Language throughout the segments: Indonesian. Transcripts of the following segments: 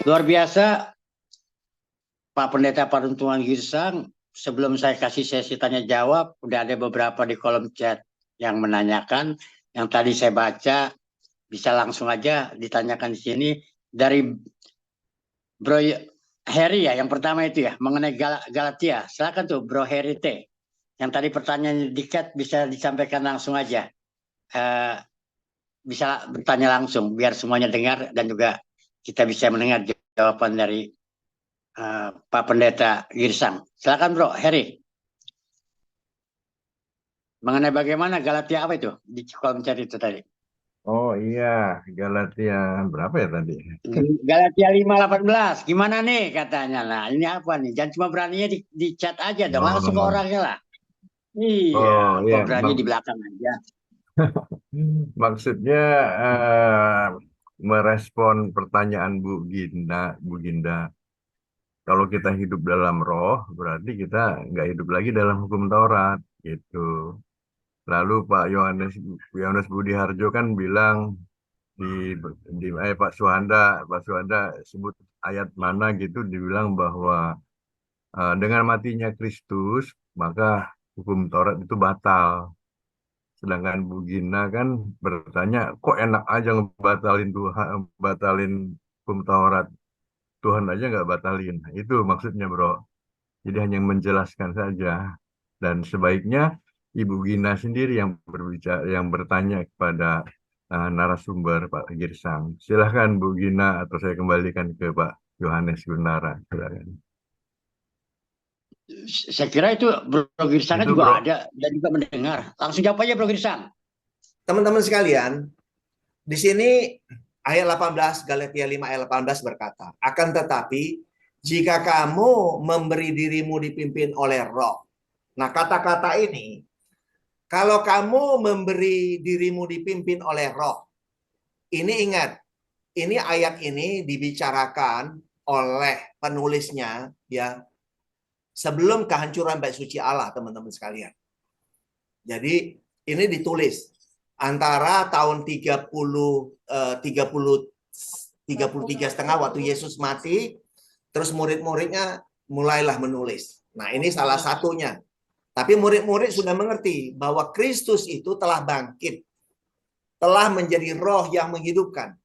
Luar biasa, Pak Pendeta Paruntungan Girsang. Sebelum saya kasih sesi tanya jawab, udah ada beberapa di kolom chat yang menanyakan. Yang tadi saya baca, bisa langsung aja ditanyakan di sini. Dari Bro Heri ya, yang pertama itu ya, mengenai Galatia. Silakan tuh Bro Heri T. Yang tadi pertanyaan di chat bisa disampaikan langsung aja. Eh, bisa bertanya langsung, biar semuanya dengar dan juga kita bisa mendengar jawaban dari Pak Pendeta Girsang. Silakan Bro Heri. Mengenai bagaimana Galatia apa itu di kolom chat itu tadi? Oh iya, Galatia berapa ya tadi? Galatia 5:18. Gimana nih katanya lah. Ini apa nih? Jangan cuma beraninya di chat aja dong. Langsung ke Oh, orangnya lah. Iya, oh kok iya, berani di belakang aja. maksudnya eh, merespon pertanyaan Bu Ginda. Kalau kita hidup dalam roh, berarti kita nggak hidup lagi dalam hukum Taurat, gitu. Lalu Yohanes Budi Harjo kan bilang di Pak Suhanda sebut ayat mana gitu, dibilang bahwa dengan matinya Kristus, maka hukum Taurat itu batal. Sedangkan Bu Gina kan bertanya, kok enak aja ngebatalin Tuhan, batalin hukum Taurat. Tuhan aja nggak batalin. Itu maksudnya, bro. Jadi hanya menjelaskan saja. Dan sebaiknya Ibu Gina sendiri yang berbicara, yang bertanya kepada narasumber Pak Girsang. Silahkan Bu Gina, atau saya kembalikan ke Pak Yohanes Guntara. Silakan. Saya kira itu Bro Girsang Itu, juga bro. ada dan juga mendengar. Langsung jawab aja Bro Girsang. Teman-teman sekalian, di sini ayat 18, Galatia 5 ayat 18 berkata, akan tetapi jika kamu memberi dirimu dipimpin oleh roh. Nah, kata-kata ini, kalau kamu memberi dirimu dipimpin oleh roh, ini ingat, ini ayat ini dibicarakan oleh penulisnya ya sebelum kehancuran bait suci Allah, teman-teman sekalian. Jadi ini ditulis antara tahun 33 setengah waktu Yesus mati, terus murid-muridnya mulailah menulis. Nah, ini salah satunya. Tapi murid-murid sudah mengerti bahwa Kristus itu telah bangkit, telah menjadi roh yang menghidupkan.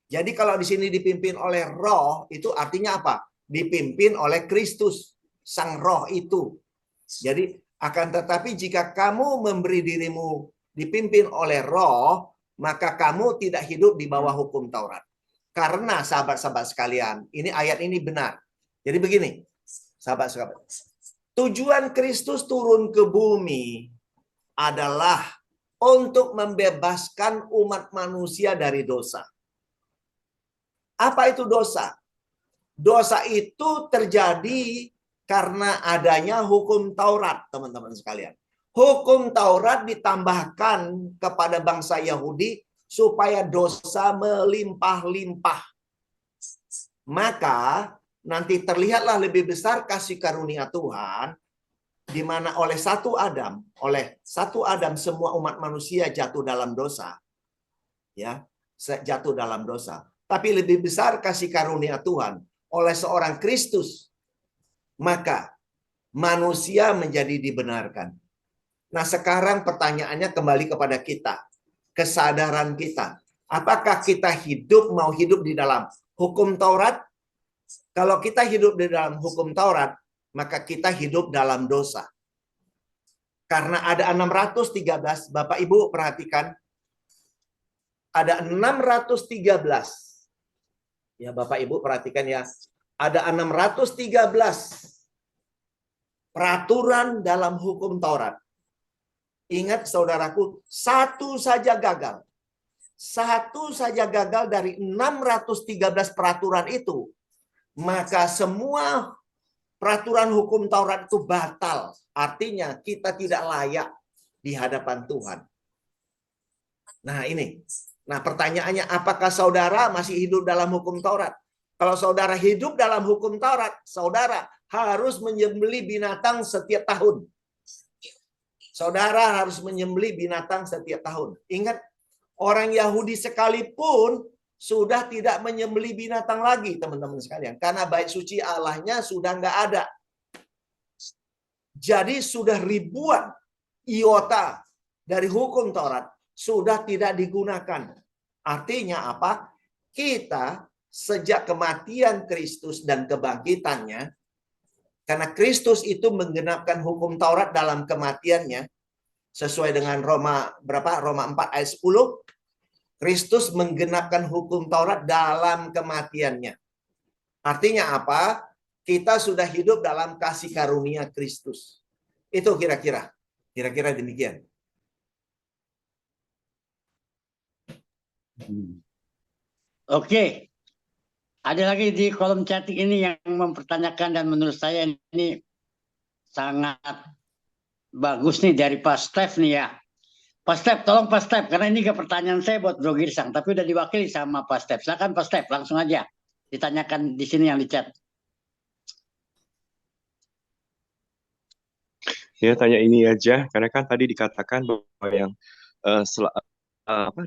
Jadi kalau di sini dipimpin oleh roh, itu artinya apa? Dipimpin oleh Kristus, sang roh itu. Jadi akan tetapi jika kamu memberi dirimu dipimpin oleh roh, maka kamu tidak hidup di bawah hukum Taurat. Karena sahabat-sahabat sekalian, ini ayat ini benar. Jadi begini, sahabat-sahabat. Tujuan Kristus turun ke bumi adalah untuk membebaskan umat manusia dari dosa. Apa itu dosa? Dosa itu terjadi karena adanya hukum Taurat, teman-teman sekalian. Hukum Taurat ditambahkan kepada bangsa Yahudi supaya dosa melimpah-limpah. Maka nanti terlihatlah lebih besar kasih karunia Tuhan, di mana oleh satu Adam semua umat manusia jatuh dalam dosa. Ya, jatuh dalam dosa. Tapi lebih besar kasih karunia Tuhan oleh seorang Kristus, maka manusia menjadi dibenarkan. Nah, sekarang pertanyaannya kembali kepada kita. Kesadaran kita. Apakah kita mau hidup di dalam hukum Taurat? Kalau kita hidup di dalam hukum Taurat, maka kita hidup dalam dosa. Karena ada 613, Bapak Ibu perhatikan, ada 613. Ya, Bapak Ibu perhatikan ya. Ada 613 peraturan dalam hukum Taurat. Ingat saudaraku, satu saja gagal. Satu saja gagal dari 613 peraturan itu. Maka semua peraturan hukum Taurat itu batal. Artinya kita tidak layak di hadapan Tuhan. Nah ini. Nah pertanyaannya, apakah saudara masih hidup dalam hukum Taurat? Kalau saudara hidup dalam hukum Taurat, saudara harus menyembelih binatang setiap tahun. Saudara harus menyembelih binatang setiap tahun. Ingat, orang Yahudi sekalipun sudah tidak menyembelih binatang lagi, teman-teman sekalian. Karena bait suci Allahnya sudah nggak ada. Jadi sudah ribuan iota dari hukum Taurat sudah tidak digunakan. Artinya apa? Kita sejak kematian Kristus dan kebangkitannya, karena Kristus itu menggenapkan hukum Taurat dalam kematiannya, sesuai dengan Roma 4 ayat 10, Kristus menggenapkan hukum Taurat dalam kematiannya. Artinya apa? Kita sudah hidup dalam kasih karunia Kristus. Itu kira-kira demikian. Oke. Ada lagi di kolom chatting ini yang mempertanyakan, dan menurut saya ini sangat bagus nih dari Pak Stef nih ya. Pak Stef, tolong Pak Stef, karena ini ke pertanyaan saya buat Bro Girsang, tapi udah diwakili sama Pak Stef. Silakan Pak Stef, langsung aja ditanyakan di sini yang di chat. Ya, tanya ini aja, karena kan tadi dikatakan bahwa yang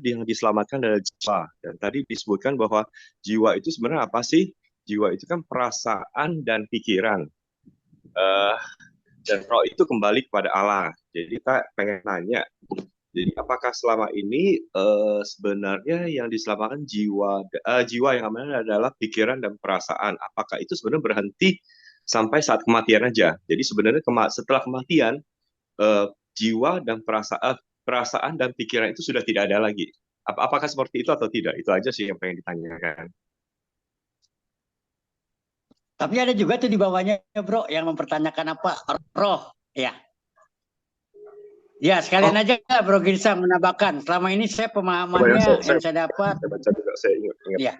yang diselamatkan adalah jiwa. Dan tadi disebutkan bahwa jiwa itu sebenarnya apa sih? Jiwa itu kan perasaan dan pikiran. Dan roh itu kembali kepada Allah. Jadi kita pengen nanya, jadi apakah selama ini sebenarnya yang diselamatkan jiwa yang aman adalah pikiran dan perasaan? Apakah itu sebenarnya berhenti sampai saat kematian aja? Jadi sebenarnya setelah kematian, jiwa dan perasaan dan pikiran itu sudah tidak ada lagi. Apakah seperti itu atau tidak? Itu aja sih yang pengen ditanyakan. Tapi ada juga tuh di bawahnya Bro yang mempertanyakan apa? Roh, ya. Ya, sekalian aja Bro Girsang menambahkan. Selama ini saya pemahamannya yang saya dapat. Saya baca juga, saya ingat. Ya.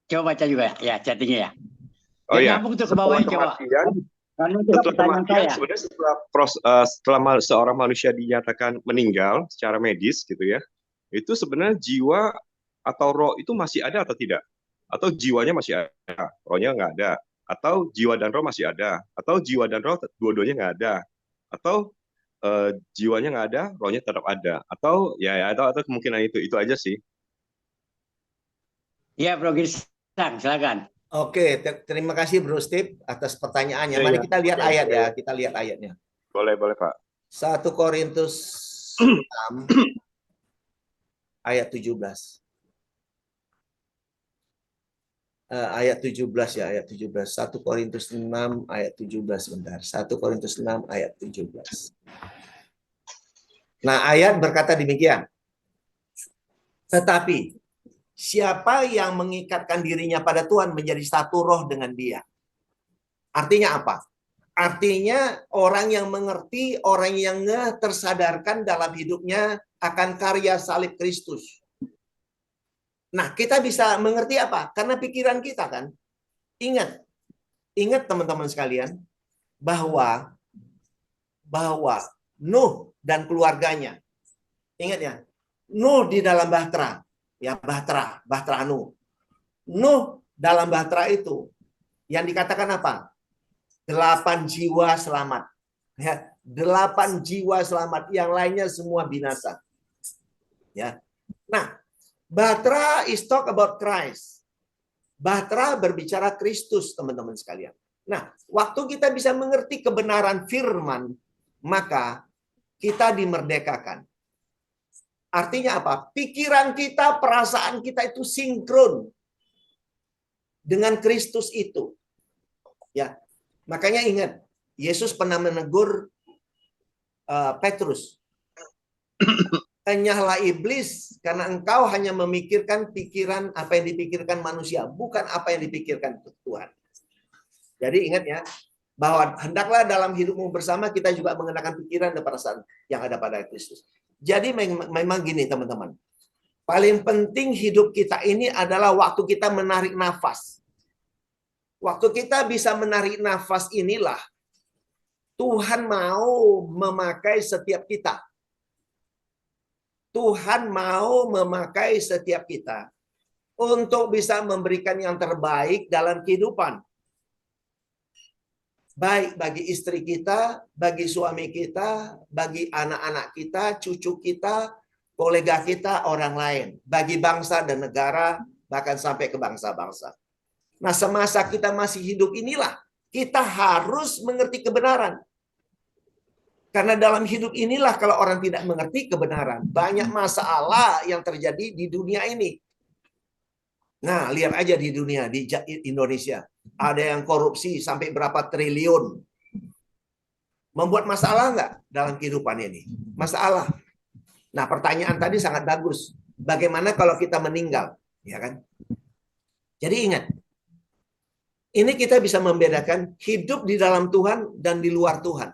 Coba baca juga ya chattingnya ya. Oh iya. Nyambung tuh ke bawahnya coba. Setelah kematian, sebenarnya setelah seorang manusia dinyatakan meninggal secara medis gitu ya, itu sebenarnya jiwa atau roh itu masih ada atau tidak? Atau jiwanya masih ada, rohnya nggak ada? Atau jiwa dan roh masih ada? Atau jiwa dan roh dua-duanya nggak ada? Atau jiwanya nggak ada, rohnya tetap ada? Atau atau kemungkinan itu aja sih. Iya Bro Girsang, silakan. Oke, terima kasih Bro Steve atas pertanyaannya. Mari kita lihat ayat ya, kita lihat ayatnya. Boleh Pak. 1 Korintus 6 ayat 17. Ayat 17 ya, ayat 17. 1 Korintus 6 ayat 17 bentar. 1 Korintus 6 ayat 17. Nah, ayat berkata demikian. Tetapi siapa yang mengikatkan dirinya pada Tuhan menjadi satu roh dengan Dia. Artinya apa? Artinya orang yang mengerti, orang yang tersadarkan dalam hidupnya akan karya salib Kristus. Nah, kita bisa mengerti apa? Karena pikiran kita kan. Ingat teman-teman sekalian, bahwa Nuh dan keluarganya. Ingat ya, Nuh di dalam bahtera. Ya, bahtera Nuh. Nuh dalam bahtera itu yang dikatakan apa? 8 jiwa selamat. Ya, 8 jiwa selamat, yang lainnya semua binasa. Ya. Nah, bahtera is talk about Christ. Bahtera berbicara Kristus, teman-teman sekalian. Nah, waktu kita bisa mengerti kebenaran firman, maka kita dimerdekakan. Artinya apa? Pikiran kita, perasaan kita itu sinkron dengan Kristus itu. Ya, makanya ingat, Yesus pernah menegur Petrus. Enyahlah iblis, karena engkau hanya memikirkan pikiran apa yang dipikirkan manusia, bukan apa yang dipikirkan Tuhan. Jadi ingat ya, bahwa hendaklah dalam hidupmu bersama kita juga mengenakan pikiran dan perasaan yang ada pada Kristus. Jadi memang gini teman-teman, paling penting hidup kita ini adalah waktu kita menarik nafas. Waktu kita bisa menarik nafas inilah Tuhan mau memakai setiap kita. Tuhan mau memakai setiap kita untuk bisa memberikan yang terbaik dalam kehidupan. Baik bagi istri kita, bagi suami kita, bagi anak-anak kita, cucu kita, kolega kita orang lain, bagi bangsa dan negara, bahkan sampai ke bangsa-bangsa. Nah, semasa kita masih hidup inilah, kita harus mengerti kebenaran. Karena dalam hidup inilah kalau orang tidak mengerti kebenaran, banyak masalah yang terjadi di dunia ini. Nah, lihat aja di dunia, di Indonesia. Ada yang korupsi sampai berapa triliun. Membuat masalah nggak dalam kehidupan ini? Masalah. Nah, pertanyaan tadi sangat bagus. Bagaimana kalau kita meninggal? Ya kan? Jadi ingat, ini kita bisa membedakan hidup di dalam Tuhan dan di luar Tuhan.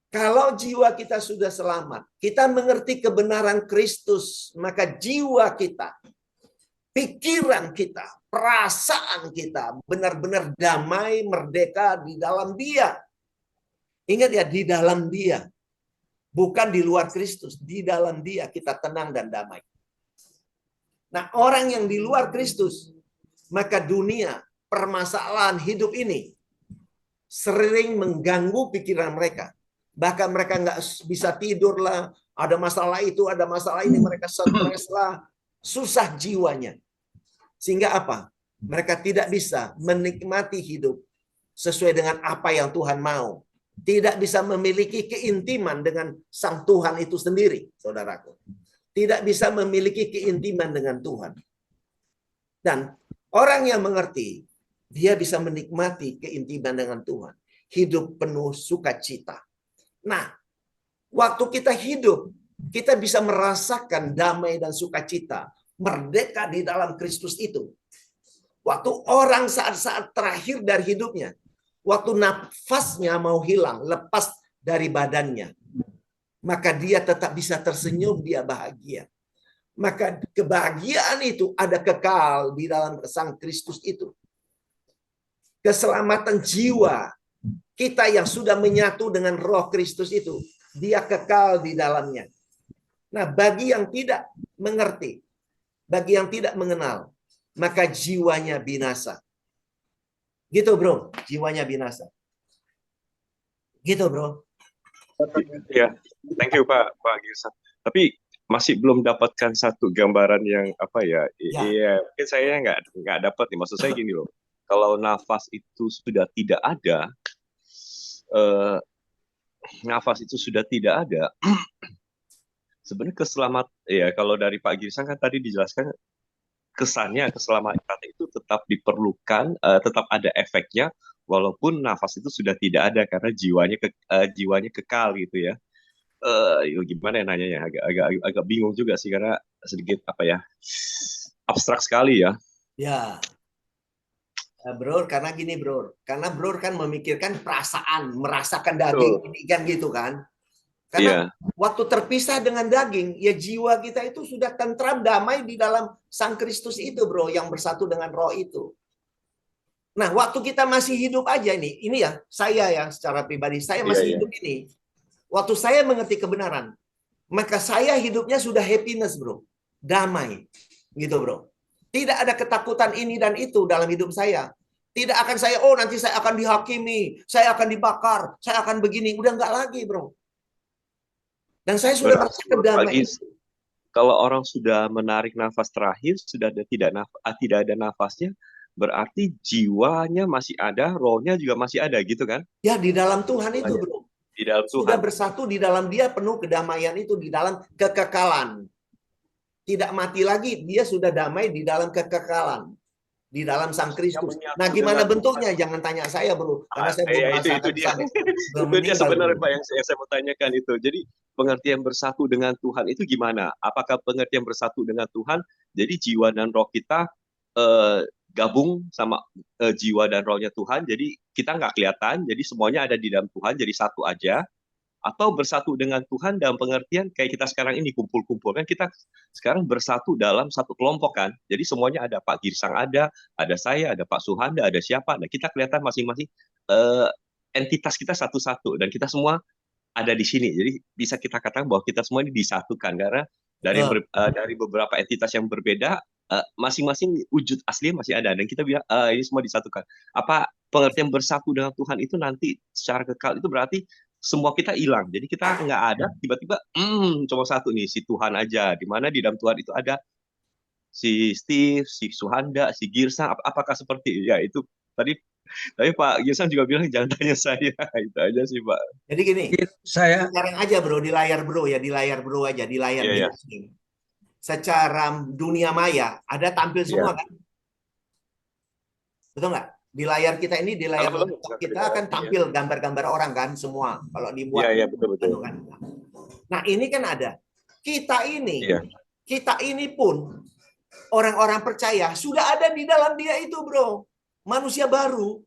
Kalau jiwa kita sudah selamat, kita mengerti kebenaran Kristus, maka jiwa kita, pikiran kita, perasaan kita benar-benar damai, merdeka di dalam Dia. Ingat ya, di dalam Dia. Bukan di luar Kristus, di dalam Dia kita tenang dan damai. Nah, orang yang di luar Kristus, maka dunia, permasalahan hidup ini sering mengganggu pikiran mereka. Bahkan mereka nggak bisa tidur lah, ada masalah itu, ada masalah ini, mereka stres lah, susah jiwanya. Sehingga apa? Mereka tidak bisa menikmati hidup sesuai dengan apa yang Tuhan mau. Tidak bisa memiliki keintiman dengan Sang Tuhan itu sendiri, saudaraku. Tidak bisa memiliki keintiman dengan Tuhan. Dan orang yang mengerti, dia bisa menikmati keintiman dengan Tuhan. Hidup penuh sukacita. Nah, waktu kita hidup, kita bisa merasakan damai dan sukacita, merdeka di dalam Kristus itu. Waktu orang saat-saat terakhir dari hidupnya, waktu nafasnya mau hilang, lepas dari badannya, maka dia tetap bisa tersenyum, dia bahagia. Maka kebahagiaan itu ada kekal di dalam Sang Kristus itu. Keselamatan jiwa kita yang sudah menyatu dengan Roh Kristus itu, dia kekal di dalamnya. Nah, bagi yang tidak mengerti, bagi yang tidak mengenal, maka jiwanya binasa. Gitu, bro. Jiwanya binasa. Gitu, bro. Ya, thank you Pak Girsa. Tapi masih belum dapatkan satu gambaran yang apa ya? Ya. Iya, mungkin saya nggak dapat nih. Maksud saya gini loh, kalau nafas itu sudah tidak ada, nafas itu sudah tidak ada, sebenarnya ya kalau dari Pak Girsang kan tadi dijelaskan kesannya keselamatan itu tetap diperlukan, tetap ada efeknya, walaupun nafas itu sudah tidak ada karena jiwanya kekal gitu ya. Gimana ya nanyanya, agak bingung juga sih karena sedikit apa ya, abstrak sekali ya. Ya. Bro, karena gini bro, karena bro kan memikirkan perasaan, merasakan daging ini kan gitu kan. Karena waktu terpisah dengan daging, ya jiwa kita itu sudah tentram damai di dalam Sang Kristus itu bro, yang bersatu dengan Roh itu. Nah, waktu kita masih hidup aja ini ya, saya ya secara pribadi, saya masih hidup ini. Waktu saya mengerti kebenaran, maka saya hidupnya sudah happiness bro, damai, gitu bro. Tidak ada ketakutan ini dan itu dalam hidup saya. Tidak akan saya, nanti saya akan dihakimi, saya akan dibakar, saya akan begini. Udah nggak lagi, bro. Dan saya sudah merasakan damai. Kalau orang sudah menarik nafas terakhir, sudah tidak ada nafasnya, berarti jiwanya masih ada, rohnya juga masih ada, gitu kan? Ya, di dalam Tuhan itu, bro. Di dalam Tuhan. Sudah bersatu di dalam Dia, penuh kedamaian itu, di dalam kekekalan. Tidak mati lagi, dia sudah damai di dalam kekekalan, di dalam Sang Kristus. Nah, gimana bentuknya? Jangan tanya saya, bro, karena saya belum merasakan sana. Itu dia sebenarnya Pak yang saya mau tanyakan itu. Jadi pengertian bersatu dengan Tuhan itu gimana? Apakah pengertian bersatu dengan Tuhan? Jadi jiwa dan roh kita gabung sama jiwa dan rohnya Tuhan. Jadi kita nggak kelihatan. Jadi semuanya ada di dalam Tuhan. Jadi satu aja. Atau bersatu dengan Tuhan dalam pengertian kayak kita sekarang ini kumpul-kumpul kan, kita sekarang bersatu dalam satu kelompok kan, jadi semuanya ada, Pak Girsang ada saya, ada Pak Suhanda, ada siapa, nah kita kelihatan masing-masing entitas kita satu-satu dan kita semua ada di sini, jadi bisa kita katakan bahwa kita semua ini disatukan karena dari beberapa entitas yang berbeda, masing-masing wujud asli masih ada dan kita bilang ini semua disatukan. Apa pengertian bersatu dengan Tuhan itu nanti secara kekal itu berarti semua kita hilang. Jadi kita nggak ada, tiba-tiba cuma satu nih, si Tuhan aja. Dimana di dalam Tuhan itu ada si Steve, si Suhanda, si Girsang. Apakah seperti ya itu tadi? Tapi Pak Girsang juga bilang jangan tanya saya. Itu aja sih Pak. Jadi gini, Saya sekarang aja bro, di layar bro ya, di layar bro aja, di layar Iya, di iya. sini. Secara dunia maya ada tampil semua kan? Betul nggak? Di layar kita ini, di layar Halo, laptop bisa kita kedengaran? akan tampil gambar-gambar orang kan semua. Kalau dibuat. Iya, iya, betul-betul. Kan. Nah ini kan ada. Kita Iya. ini pun orang-orang percaya sudah ada di dalam dia itu bro. Manusia baru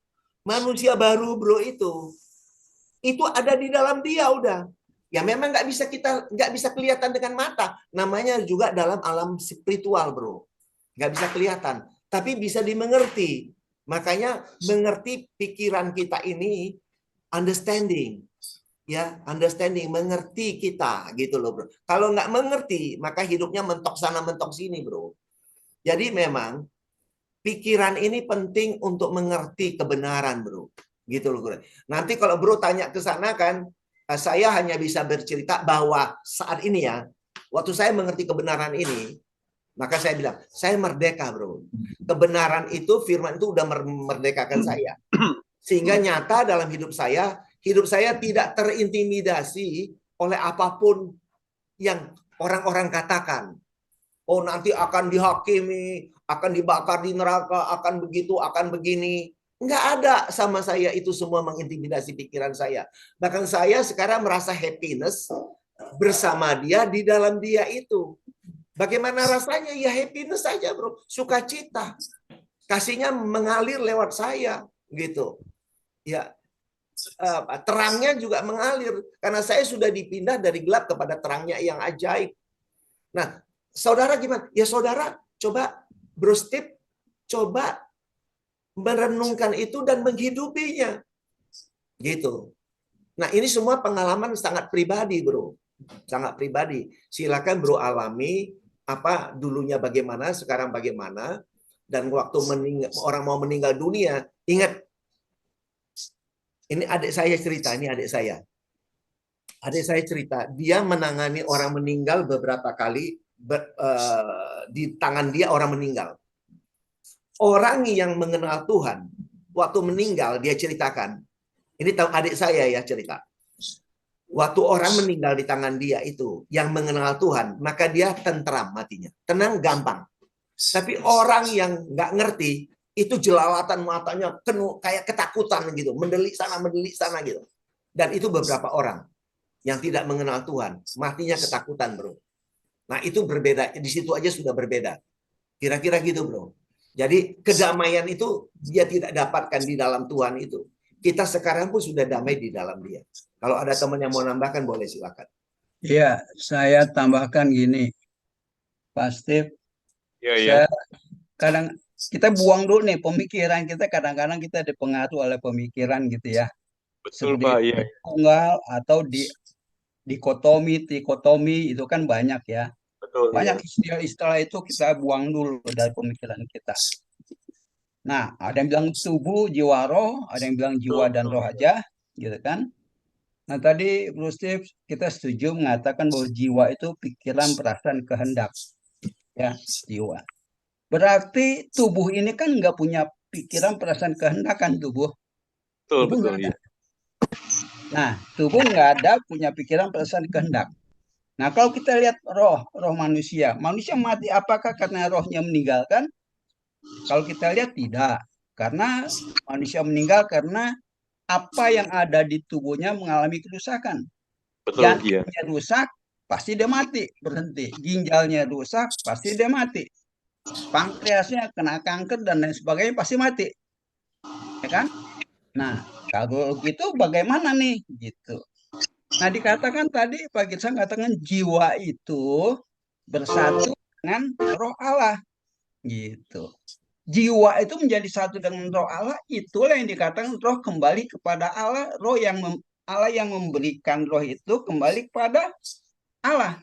bro itu ada di dalam dia udah. Ya memang nggak bisa kelihatan dengan mata. Namanya juga dalam alam spiritual bro. Nggak bisa kelihatan, tapi bisa dimengerti. Makanya mengerti pikiran kita ini, understanding, ya understanding, mengerti kita gitu loh bro. Kalau nggak mengerti, maka hidupnya mentok sana mentok sini bro. Jadi memang pikiran ini penting untuk mengerti kebenaran bro, gitu loh bro. Nanti kalau bro tanya ke sana kan, saya hanya bisa bercerita bahwa saat ini ya, waktu saya mengerti kebenaran ini. Maka saya bilang, saya merdeka bro. Kebenaran itu, firman itu udah merdekakan saya. Sehingga nyata dalam hidup saya tidak terintimidasi oleh apapun yang orang-orang katakan. Oh nanti akan dihakimi, akan dibakar di neraka, akan begitu, akan begini. Nggak ada sama saya itu semua mengintimidasi pikiran saya. Bahkan saya sekarang merasa happiness bersama dia, di dalam dia itu. Bagaimana rasanya? Ya happiness saja bro, sukacita, kasihnya mengalir lewat saya gitu. Ya terangnya juga mengalir karena saya sudah dipindah dari gelap kepada terangnya yang ajaib. Nah, saudara gimana? Ya saudara coba bro Steve, coba merenungkan itu dan menghidupinya, gitu. Nah ini semua pengalaman sangat pribadi bro, sangat pribadi. Silakan bro alami. Apa dulunya bagaimana, sekarang bagaimana, dan waktu orang mau meninggal dunia, ingat, ini adik saya cerita, cerita, dia menangani orang meninggal beberapa kali, di tangan dia orang meninggal. Orang yang mengenal Tuhan, waktu meninggal dia ceritakan, ini tahu adik saya ya cerita. Waktu orang meninggal di tangan dia itu, yang mengenal Tuhan, maka dia tentram matinya. Tenang, gampang. Tapi orang yang nggak ngerti, itu jelalatan matanya penuh, kayak ketakutan gitu. Mendelik sana gitu. Dan itu beberapa orang yang tidak mengenal Tuhan. Matinya ketakutan bro. Nah itu berbeda, di situ aja sudah berbeda. Kira-kira gitu bro. Jadi kedamaian itu dia tidak dapatkan di dalam Tuhan itu. Kita sekarang pun sudah damai di dalam dia. Kalau ada teman yang mau nambahkan, boleh silakan. Iya, saya tambahkan gini, Pak Steve. Iya. Kadang kita buang dulu nih pemikiran kita. Kadang-kadang kita dipengaruhi oleh pemikiran gitu ya. Betul Seperti Pak, iya. tunggal atau dikotomi itu kan banyak ya. Betul. Banyak istilah-istilah itu kita buang dulu dari pemikiran kita. Nah, ada yang bilang tubuh, jiwa, roh, ada yang bilang jiwa dan roh aja, gitu kan? Nah, tadi Bro Steve kita setuju mengatakan bahwa jiwa itu pikiran, perasaan, kehendak, ya, jiwa. Berarti tubuh ini kan nggak punya pikiran, perasaan, kehendak kan tubuh? Tubuh nggak ada. Iya. Nah, tubuh nggak ada punya pikiran, perasaan, kehendak. Nah, kalau kita lihat roh manusia mati apakah karena rohnya meninggalkan? Kalau kita lihat tidak, karena manusia meninggal karena apa yang ada di tubuhnya mengalami kerusakan. Betul, Jantungnya rusak, pasti dia mati, berhenti. Ginjalnya rusak, pasti dia mati. Pankreasnya kena kanker dan lain sebagainya, pasti mati. Ya kan? Nah, kalau gitu bagaimana nih? Gitu. Nah, dikatakan tadi, Pak Girsang katakan jiwa itu bersatu dengan roh Allah. Gitu. Jiwa itu menjadi satu dengan roh Allah, itulah yang dikatakan roh kembali kepada Allah, Allah yang memberikan roh itu kembali kepada Allah.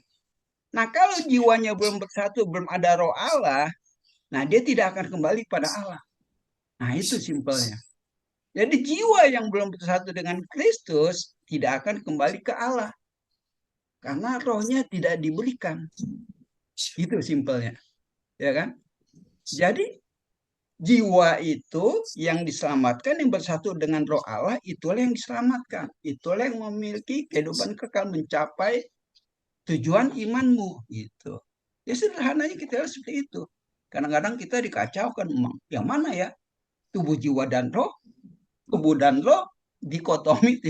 Nah, kalau jiwanya belum bersatu, belum ada roh Allah, nah dia tidak akan kembali kepada Allah. Nah, itu simpelnya. Jadi jiwa yang belum bersatu dengan Kristus tidak akan kembali ke Allah. Karena rohnya tidak diberikan. Itu simpelnya. Ya kan? Jadi jiwa itu yang diselamatkan, yang bersatu dengan roh Allah, itulah yang diselamatkan. Itulah yang memiliki kehidupan kekal, mencapai tujuan imanmu. Gitu. Ya sederhananya kita lihat seperti itu. Kadang-kadang kita dikacaukan, yang mana ya? Tubuh, jiwa, dan roh. Tubuh dan roh, dikotomi.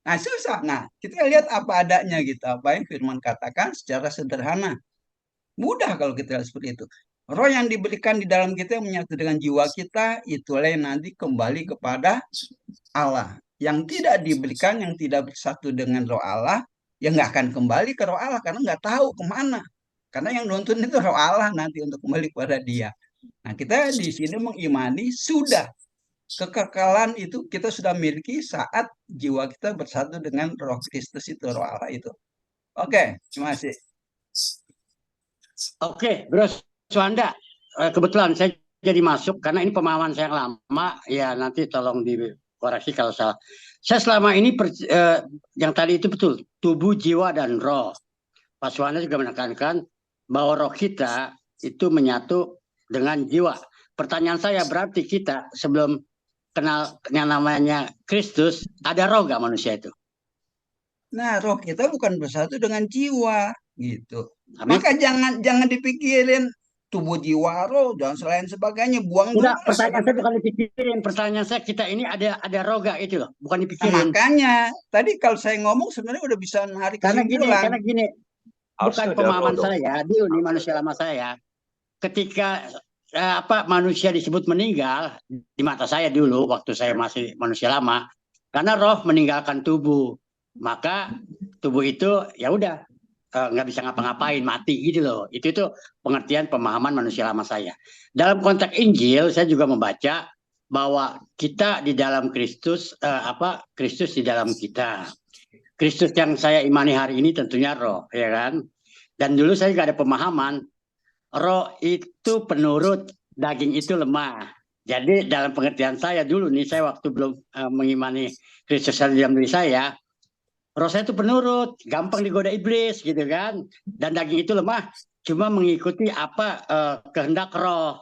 Nah, susah. Nah, kita lihat apa adanya gitu. Apa yang firman katakan secara sederhana. Mudah kalau kita lihat seperti itu. Roh yang diberikan di dalam kita yang menyatu dengan jiwa kita, itulah yang nanti kembali kepada Allah. Yang tidak diberikan, yang tidak bersatu dengan roh Allah, ya nggak akan kembali ke roh Allah karena nggak tahu kemana. Karena yang nonton itu roh Allah nanti untuk kembali kepada Dia. Nah, kita di sini mengimani sudah kekekalan itu kita sudah miliki saat jiwa kita bersatu dengan roh Kristus itu, roh Allah itu. Oke, terima kasih. Oke, Bro Suhanda, kebetulan saya jadi masuk karena ini pemahaman saya yang lama, ya nanti tolong dikoreksi kalau salah. Saya selama ini yang tadi itu betul, tubuh, jiwa, dan roh. Pak Suhanda juga menekankan bahwa roh kita itu menyatu dengan jiwa. Pertanyaan saya, berarti kita sebelum kenal yang namanya Kristus, ada roh gak manusia itu? Nah, roh kita bukan bersatu dengan jiwa, gitu. Amin. Maka jangan dipikirin tubuh, jiwa, roh dan selain sebagainya, buang dulu. Enggak, pertanyaan saya bukan dipikirin, pertanyaan saya kita ini ada roh gak itu loh, bukan Nah, dipikirin. makanya tadi kalau saya ngomong sebenarnya udah bisa narik kesimpulan. Karena gini, bukan pemahaman saya dulu nih, manusia lama saya. Ketika manusia disebut meninggal di mata saya dulu waktu saya masih manusia lama, karena roh meninggalkan tubuh, maka tubuh itu ya udah nggak bisa ngapa-ngapain, mati gitu loh. Itu pengertian pemahaman manusia lama saya. Dalam konteks Injil saya juga membaca bahwa kita di dalam Kristus, Kristus di dalam kita. Kristus yang saya imani hari ini tentunya roh, ya kan? Dan dulu saya juga ada pemahaman roh itu penurut, daging itu lemah. Jadi dalam pengertian saya dulu nih, saya waktu belum mengimani Kristus di dalam diri saya, roh saya itu penurut, gampang digoda iblis gitu kan. Dan daging itu lemah, cuma mengikuti apa kehendak roh.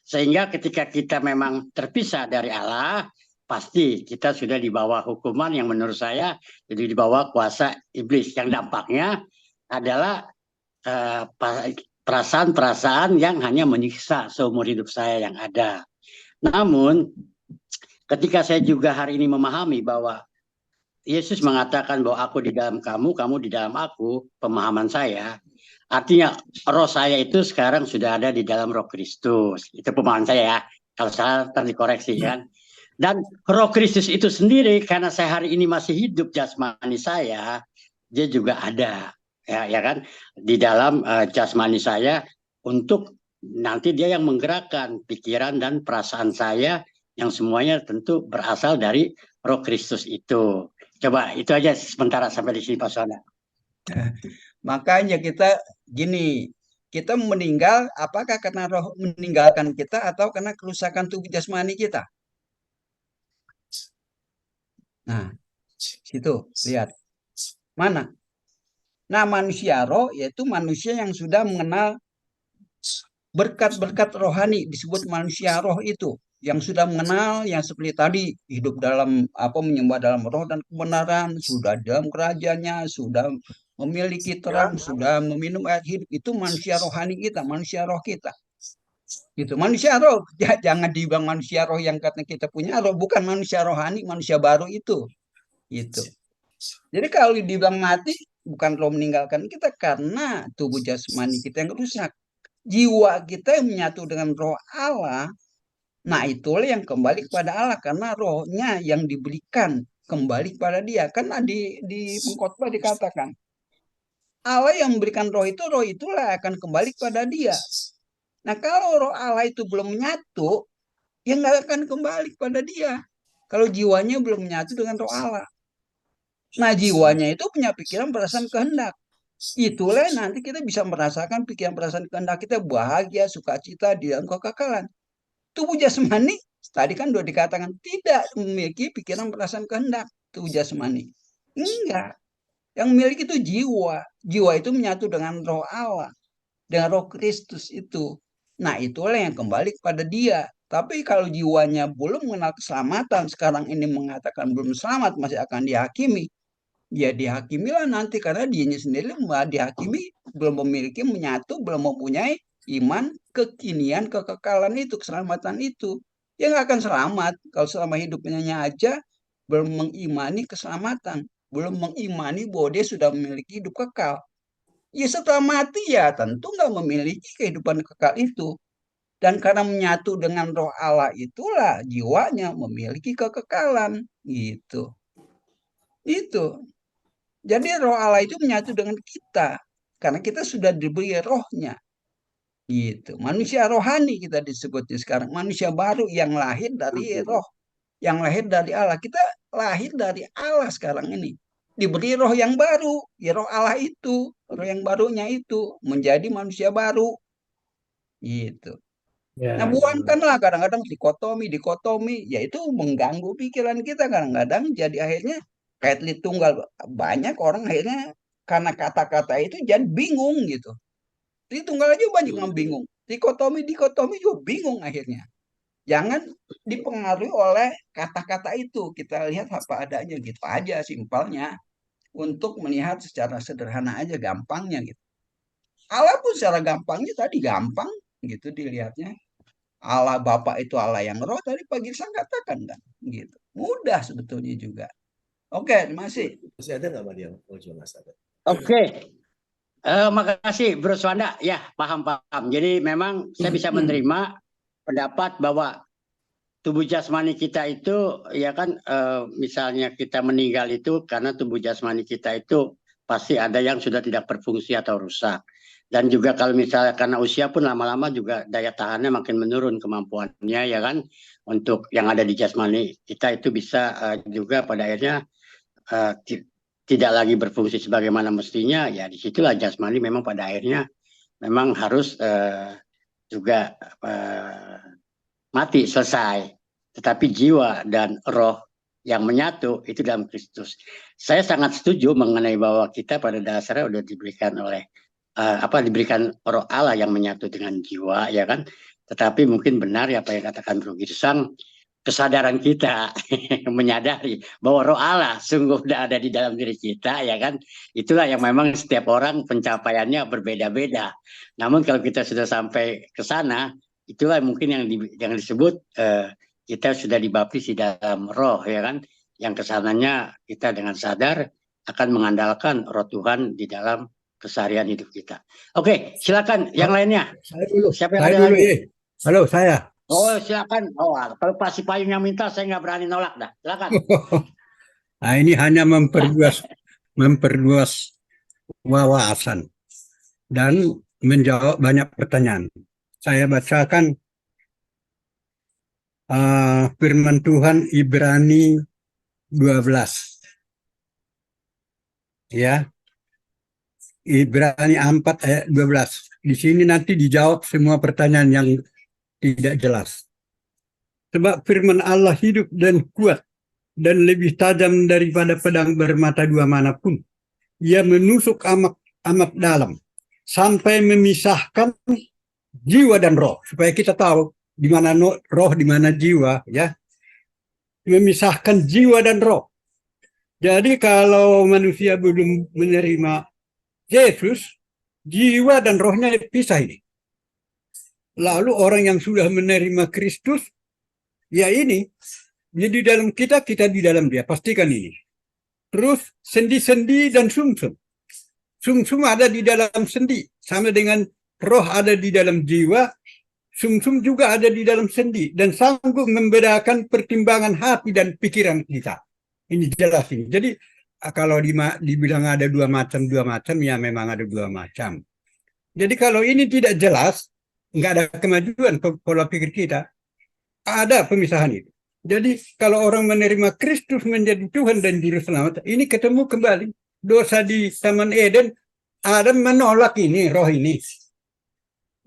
Sehingga ketika kita memang terpisah dari Allah, pasti kita sudah di bawah hukuman yang menurut saya jadi di bawah kuasa iblis. Yang dampaknya adalah perasaan-perasaan yang hanya menyiksa seumur hidup saya yang ada. Namun ketika saya juga hari ini memahami bahwa Yesus mengatakan bahwa aku di dalam kamu, kamu di dalam aku, pemahaman saya, artinya roh saya itu sekarang sudah ada di dalam roh Kristus. Itu pemahaman saya ya. Kalau salah nanti dikoreksi kan. Dan roh Kristus itu sendiri karena saya hari ini masih hidup jasmani saya, dia juga ada ya kan di dalam jasmani saya untuk nanti dia yang menggerakkan pikiran dan perasaan saya yang semuanya tentu berasal dari roh Kristus itu. Coba itu aja sementara sampai di sini Pak Suhanda. Makanya kita gini, kita meninggal apakah karena roh meninggalkan kita atau karena kerusakan tubuh jasmani kita? Nah, situ lihat mana. Nah, manusia roh yaitu manusia yang sudah mengenal berkat-berkat rohani, disebut manusia roh itu, yang sudah mengenal yang seperti tadi, hidup dalam menyembah dalam roh dan kebenaran, sudah dalam kerajaannya, sudah memiliki terang, sudah meminum air hidup. Itu manusia rohani kita, manusia roh kita. Gitu, manusia roh. Jangan dibilang manusia roh yang katanya kita punya roh, bukan manusia rohani, manusia baru itu. Gitu. Jadi kalau dibilang mati, bukan roh meninggalkan kita karena tubuh jasmani kita yang rusak. Jiwa kita yang menyatu dengan roh Allah, nah itulah yang kembali kepada Allah karena rohnya yang diberikan kembali kepada Dia. Karena di pengkhotbah dikatakan Allah yang memberikan roh itulah akan kembali kepada Dia. Nah kalau roh Allah itu belum menyatu, ya nggak akan kembali kepada Dia. Kalau jiwanya belum menyatu dengan roh Allah. Nah jiwanya itu punya pikiran, perasaan, kehendak. Itulah nanti kita bisa merasakan pikiran, perasaan, kehendak kita bahagia, sukacita di dalam kekekalan. Tubuh jasmani Tadi kan udah dikatakan tidak memiliki pikiran, perasaan, kehendak tubuh jasmani. Enggak. Yang memiliki itu jiwa. Jiwa itu menyatu dengan roh Allah, dengan roh Kristus itu. Nah, itulah yang kembali kepada dia. Tapi kalau jiwanya belum mengenal keselamatan, sekarang ini mengatakan belum selamat, masih akan dihakimi. Ya dihakimilah nanti, karena dianya sendiri dihakimi, belum memiliki, menyatu, belum mempunyai iman, kekinian, kekekalan itu, keselamatan itu. Ya nggak akan selamat kalau selama hidupnya aja belum mengimani keselamatan, belum mengimani bahwa dia sudah memiliki hidup kekal. Ya setelah mati ya tentu nggak memiliki kehidupan kekal itu. Dan karena menyatu dengan roh Allah itulah jiwanya memiliki kekekalan gitu. Itu. Jadi roh Allah itu menyatu dengan kita karena kita sudah diberi rohnya. Gitu. Manusia rohani kita disebutnya sekarang, manusia baru yang lahir dari roh, yang lahir dari Allah. Kita lahir dari Allah sekarang ini. Diberi roh yang baru, ya roh Allah itu, roh yang barunya itu menjadi manusia baru. Gitu. Ya, Nah, buangkanlah kadang-kadang dikotomi, yaitu mengganggu pikiran kita kadang-kadang, jadi akhirnya kayak Tritunggal. Banyak orang akhirnya karena kata-kata itu jadi bingung gitu. Tritunggal aja banyak yang bingung. Dikotomi juga bingung akhirnya. Jangan dipengaruhi oleh kata-kata itu. Kita lihat apa adanya gitu aja simpelnya. Untuk melihat secara sederhana aja, gampangnya gitu. Allah pun secara gampangnya tadi gampang gitu dilihatnya. Allah Bapa itu Allah yang roh, tadi pagi saya katakan kan gitu. Mudah sebetulnya juga. Oke, terima kasih. Masih ada nggak Mbak Dian? Oh, cuma Mas ada. Oke. Makasih Bro Swanda. Ya, paham. Jadi memang saya bisa menerima pendapat bahwa tubuh jasmani kita itu ya kan misalnya kita meninggal itu karena tubuh jasmani kita itu pasti ada yang sudah tidak berfungsi atau rusak. Dan juga kalau misalnya karena usia pun lama-lama juga daya tahannya makin menurun kemampuannya ya kan, untuk yang ada di jasmani kita itu bisa juga pada akhirnya tidak lagi berfungsi sebagaimana mestinya. Ya disitulah jasmani memang pada akhirnya memang harus juga mati, selesai. Tetapi jiwa dan roh yang menyatu itu dalam Kristus. Saya sangat setuju mengenai bahwa kita pada dasarnya sudah diberikan oleh diberikan roh Allah yang menyatu dengan jiwa ya kan. Tetapi mungkin benar ya apa yang katakan Bro Girsang, kesadaran kita menyadari bahwa roh Allah sungguh sudah ada di dalam diri kita ya kan. Itulah yang memang setiap orang pencapaiannya berbeda-beda. Namun kalau kita sudah sampai ke sana, itulah mungkin yang disebut kita sudah dibaptis di dalam roh ya kan. Yang kesananya kita dengan sadar akan mengandalkan roh Tuhan di dalam keseharian hidup kita. Oke, silakan yang lainnya. Saya dulu. Siapa yang Saya ada dulu, lagi? Halo, saya. Oh, silakan. Oh, kalau Pak Sipayung yang minta, saya nggak berani nolak dah. Silakan. Nah, ini hanya memperluas wawasan dan menjawab banyak pertanyaan. Saya bacakan firman Tuhan Ibrani 12. Ya. Ibrani 4 ayat 12. Di sini nanti dijawab semua pertanyaan yang tidak jelas. Sebab firman Allah hidup dan kuat dan lebih tajam daripada pedang bermata dua manapun. Ia menusuk amat dalam sampai memisahkan jiwa dan roh, supaya kita tahu di mana roh, di mana jiwa, ya. Memisahkan jiwa dan roh. Jadi kalau manusia belum menerima Yesus, jiwa dan rohnya dipisah ini. Lalu orang yang sudah menerima Kristus, ya ini, jadi di dalam kita di dalam dia. Pastikan ini. Terus sendi-sendi dan sumsum. Sumsum ada di dalam sendi, sama dengan roh ada di dalam jiwa, sumsum juga ada di dalam sendi, dan sanggup membedakan pertimbangan hati dan pikiran kita. Ini jelas ini. Jadi kalau dibilang ada dua macam, ya memang ada dua macam. Jadi kalau ini tidak jelas, nggak ada kemajuan pola pikir kita, ada pemisahan itu. Jadi kalau orang menerima Kristus menjadi Tuhan dan Juru Selamat, ini ketemu kembali. Dosa di Taman Eden, Adam menolak ini, roh ini.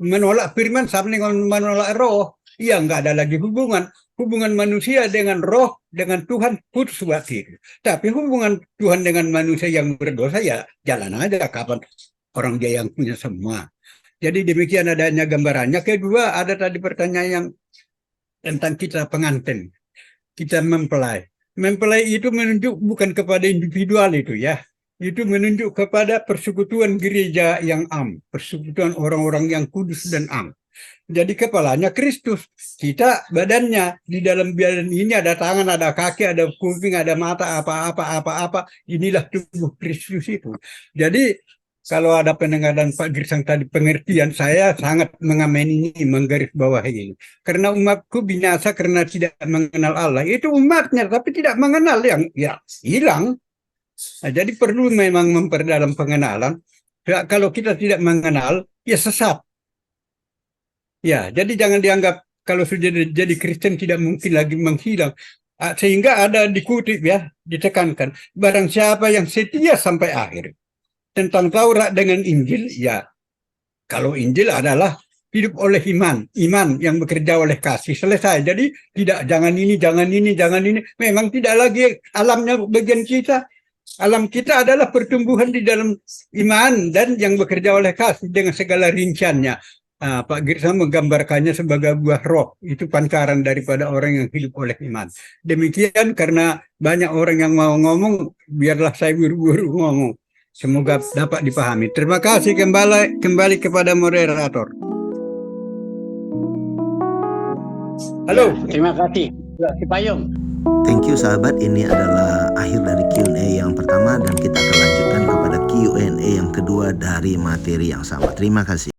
Menolak firman sama dengan menolak roh. Ya nggak ada lagi hubungan. hubungan manusia dengan roh, dengan Tuhan putus batin. Tapi hubungan Tuhan dengan manusia yang berdosa ya jalan aja kapan orang dia yang punya semua. Jadi demikian adanya gambarannya. Kedua ada tadi pertanyaan yang tentang kita pengantin, kita mempelai. Mempelai itu menunjuk bukan kepada individual itu ya. Itu menunjuk kepada persekutuan gereja yang am, persekutuan orang-orang yang kudus dan am. Jadi kepalanya Kristus, kita badannya. Di dalam badan ini ada tangan, ada kaki, ada kuping, ada mata, apa-apa. Inilah tubuh Kristus itu. Jadi kalau ada pendengar dan Pak Girsang tadi pengertian, saya sangat mengamini ini, menggarisbawahi ini. Karena umatku binasa karena tidak mengenal Allah. Itu umatnya, tapi tidak mengenal yang ya hilang. Nah, jadi perlu memang memperdalam pengenalan. Ya, kalau kita tidak mengenal, ya sesat. Ya, jadi jangan dianggap kalau sudah jadi Kristen tidak mungkin lagi menghilang. Sehingga ada dikutip ya, ditekankan. Barang siapa yang setia sampai akhir. Tentang Taurat dengan Injil, ya kalau Injil adalah hidup oleh iman yang bekerja oleh kasih, selesai. Jadi tidak jangan ini. Memang tidak lagi alamnya bagian kita. Alam kita adalah pertumbuhan di dalam iman dan yang bekerja oleh kasih dengan segala rinciannya. Pak Girsang menggambarkannya sebagai buah roh. Itu pancaran daripada orang yang hidup oleh iman. Demikian karena banyak orang yang mau ngomong, biarlah saya buru-buru ngomong. Semoga dapat dipahami. Terima kasih kembali kepada moderator. Halo. Terima kasih. Cipayung. Thank you sahabat, ini adalah akhir dari Q&A yang pertama dan kita akan lanjutkan kepada Q&A yang kedua dari materi yang sama. Terima kasih.